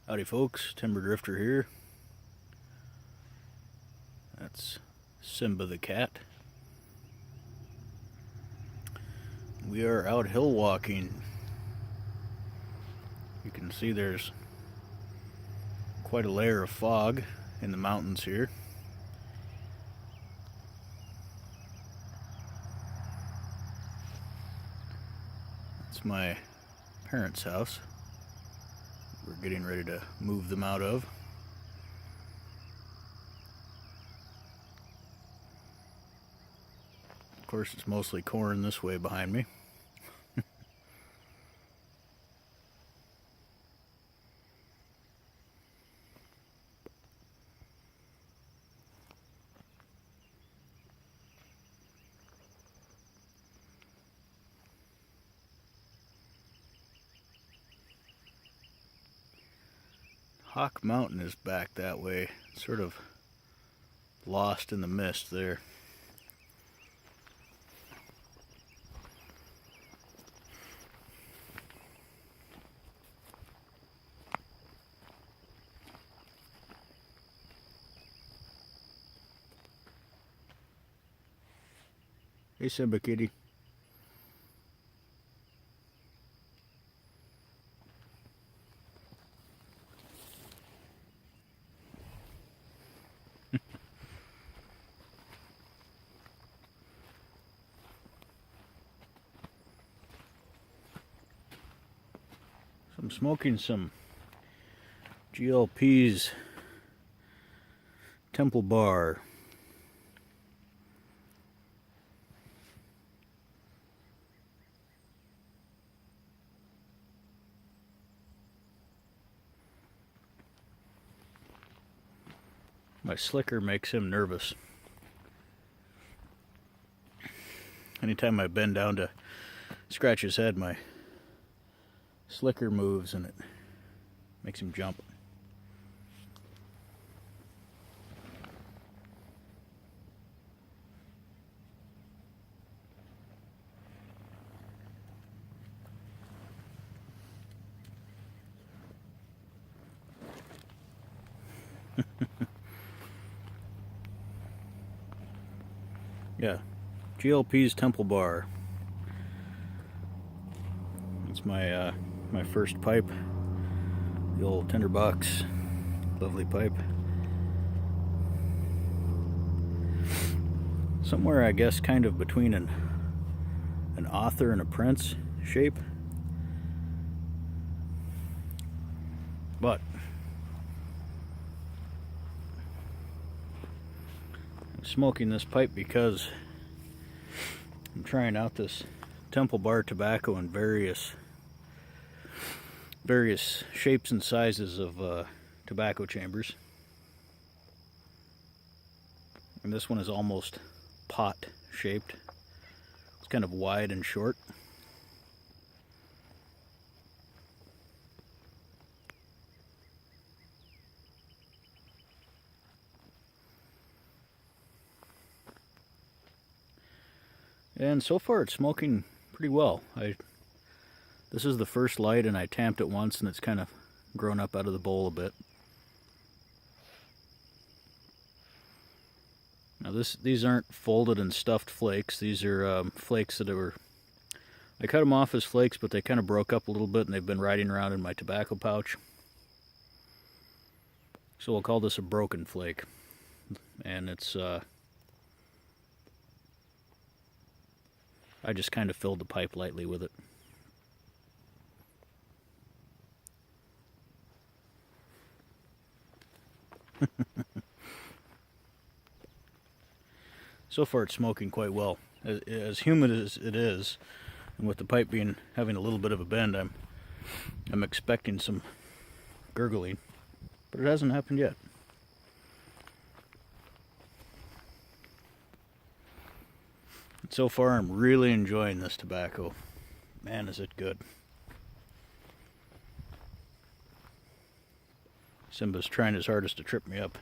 Howdy folks, Timber Drifter here. That's Simba the cat. We are out hill walking. You can see there's quite a layer of fog in the mountains here. It's my parents' house. We're getting ready to move them out of. Of course, it's mostly corn this way behind me. Hawk Mountain is back that way, sort of lost in the mist there. Hey Simba kitty. I'm smoking some Pease Temple bar. My slicker makes him nervous. Anytime I bend down to scratch his head, my slicker moves and it makes him jump. Yeah, Pease Temple bar. It's my my first pipe, the old tinderbox, lovely pipe. Somewhere, I guess, kind of between an author and a prince shape. But I'm smoking this pipe because I'm trying out this Temple bar tobacco in various shapes and sizes of tobacco chambers. And this one is almost pot shaped. It's kind of wide and short. And so far it's smoking pretty well. This is the first light and I tamped it once and it's kind of grown up out of the bowl a bit. Now these aren't folded and stuffed flakes. These are flakes that I cut them off as flakes, but they kind of broke up a little bit and they've been riding around in my tobacco pouch. So we'll call this a broken flake. And it's I just kind of filled the pipe lightly with it. So far it's smoking quite well. As humid as it is, and with the pipe having a little bit of a bend, I'm expecting some gurgling, but it hasn't happened yet. So far I'm really enjoying this tobacco. Man, is it good. Simba's trying his hardest to trip me up.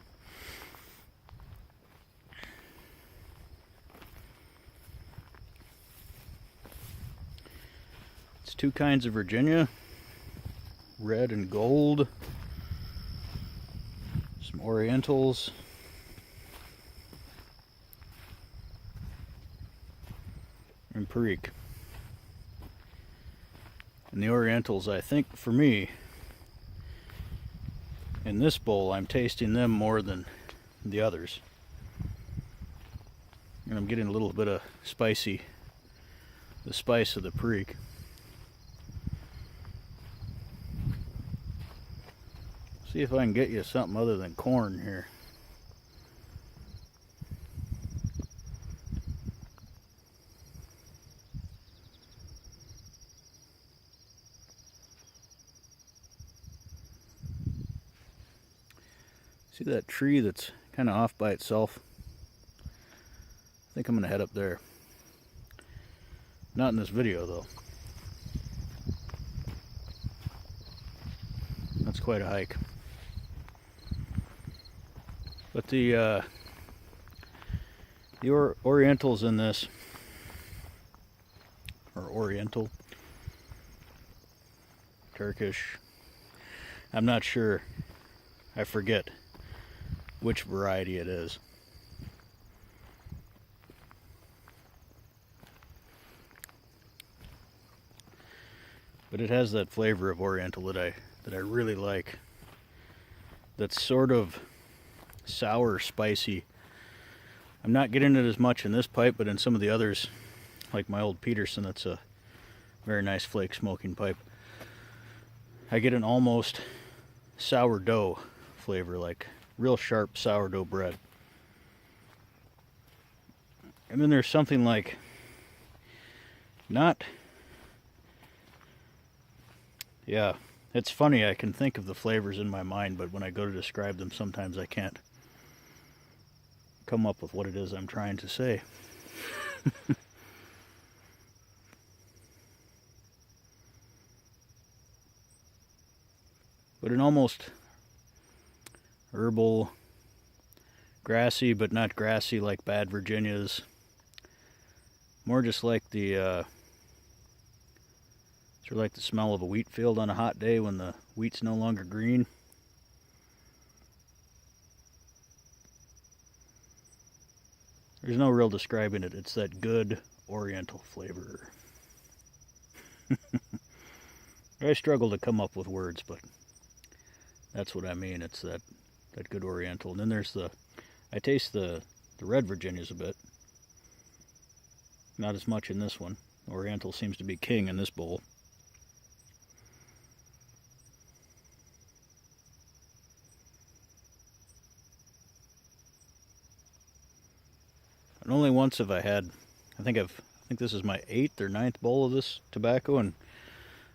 It's two kinds of Virginia, red and gold. Orientals. And Perique. And the Orientals, I think, for me, in this bowl, I'm tasting them more than the others. And I'm getting a little bit of the spice of the Perique. See if I can get you something other than corn here. See that tree that's kind of off by itself? I think I'm going to head up there. Not in this video, though. That's quite a hike. But the Orientals in this, or Oriental, Turkish, I'm not sure. I forget which variety it is. But it has that flavor of Oriental that I really like. That's sort of sour, spicy. I'm not getting it as much in this pipe, but in some of the others, like my old Peterson, that's a very nice flake smoking pipe, I get an almost sourdough flavor, like real sharp sourdough bread. And then there's something like, yeah, it's funny, I can think of the flavors in my mind, but when I go to describe them, sometimes I can't come up with what it is I'm trying to say. But an almost herbal, grassy, but not grassy like bad Virginias. More just like the sort of like the smell of a wheat field on a hot day when the wheat's no longer green. There's no real describing it. It's that good Oriental flavor. I struggle to come up with words, but that's what I mean. It's that good Oriental. And then there's I taste the red Virginias a bit. Not as much in this one. Oriental seems to be king in this bowl. And only once have I had, I think this is my 8th or 9th bowl of this tobacco in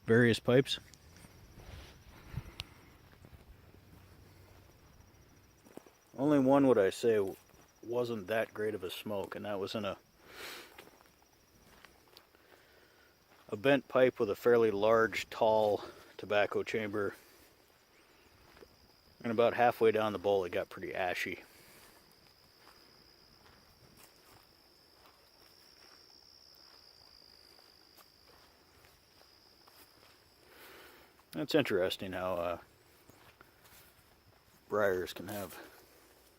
various pipes. Only one would I say wasn't that great of a smoke, and that was in a bent pipe with a fairly large, tall tobacco chamber. And about halfway down the bowl it got pretty ashy. It's interesting how briars can have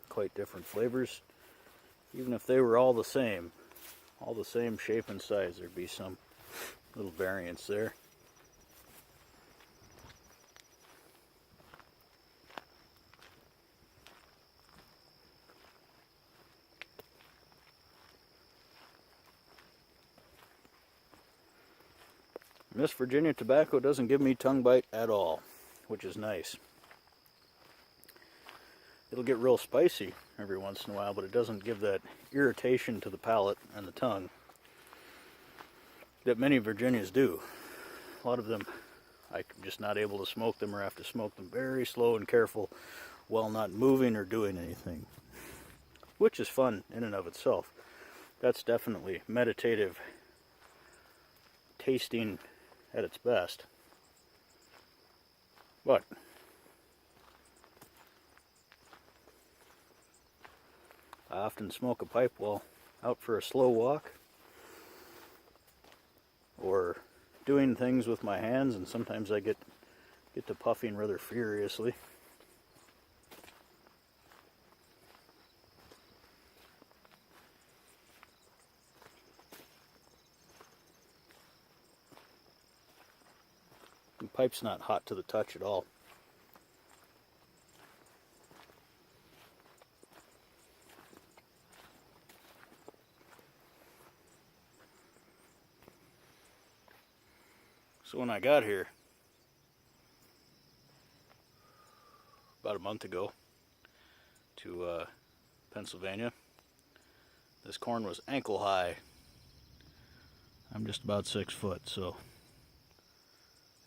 quite different flavors. Even if they were all the same shape and size, there'd be some little variance there. This Virginia tobacco doesn't give me tongue bite at all, which is nice. It'll get real spicy every once in a while, but it doesn't give that irritation to the palate and the tongue that many Virginias do. A lot of them, I'm just not able to smoke them, or have to smoke them very slow and careful while not moving or doing anything, which is fun in and of itself. That's definitely meditative tasting at its best. But I often smoke a pipe while out for a slow walk or doing things with my hands, and sometimes I get to puffing rather furiously. Pipe's not hot to the touch at all. So when I got here about a month ago to Pennsylvania, this corn was ankle high. I'm just about 6 foot, so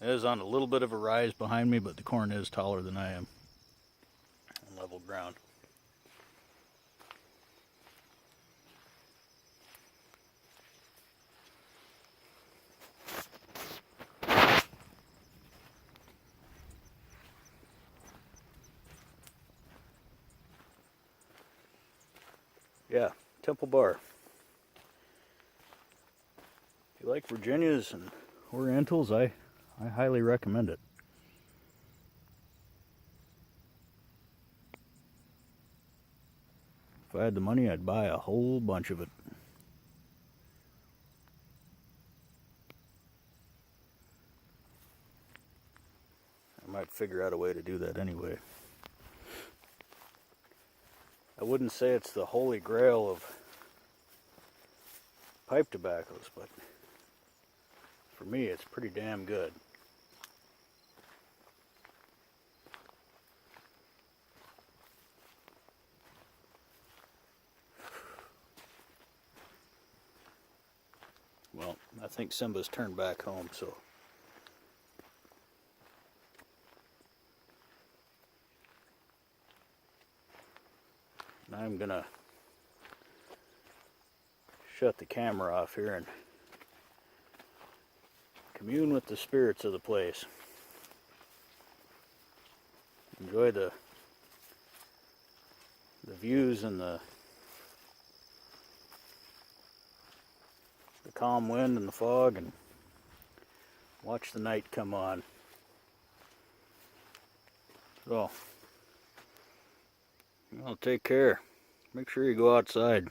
it is on a little bit of a rise behind me, but the corn is taller than I am on level ground. Yeah, Temple Bar. If you like Virginias and Orientals, I highly recommend it. If I had the money, I'd buy a whole bunch of it. I might figure out a way to do that anyway. I wouldn't say it's the holy grail of pipe tobaccos, but for me it's pretty damn good. Well, I think Simba's turned back home, so I'm gonna shut the camera off here and commune with the spirits of the place. Enjoy the views and the calm wind and the fog, and watch the night come on. So, well, take care. Make sure you go outside.